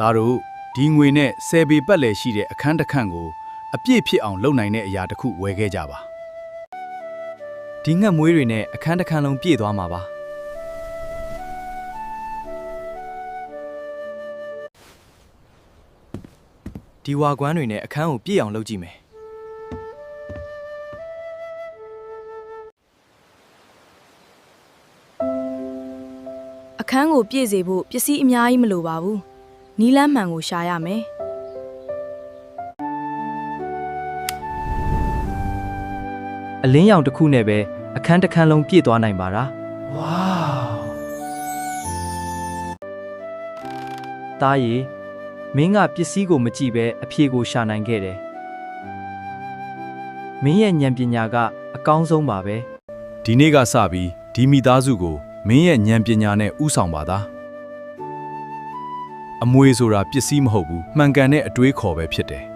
ဒါတို့ဒီငွေနဲ့10ပေပတ်လည်ရှိတဲ့အခန်းတစ်ခန့်ကိုအပြည့်ဖြစ်အောင်လုပ်နိုင်တဲ့အရာတစ်ခုဝယ်ခဲ့ကြပါဒီငှက်မွေးတွေနဲ့အခန်းတစ်ခန်းလုံးပြည့်သွားမှာပါဒီဝါကွမ်းတွေနဲ့အခန်းကိုပြည့်အောင်လုပ်ကြည့်မယ်အခန်းကိုပြည့်စေဖို့ပစ္စည်းအများကြီးမလိုပါဘူးနီးလန်းမှန်ကိုရှာရမယ်အလင်းရောင်တစ်ခုနဲ့ပဲအခန်းတစ်ခန်းလုံးပြည့်သွားနိုင်ပါလားဝေါတားရီမင်းကပစ္စည်းကိုမကြည့်ပဲအဖြေကိုရှာနိုင်ခဲ့တယ်မင်းရဲ့ဉာဏ်ပညာကအကောင်းဆုံးပါပဲဒီနေ့ကစပြီးဒီမိသားစုကိုမင်းရဲ့ဉာဏ်ပညာနဲ့ဥဆောင်ပါသားအမွေဆိုတာပစ္စည်းမဟုတ်ဘူးမှန်ကန်တဲ့အတွေးခေါ်ပဲဖြစ်တယ်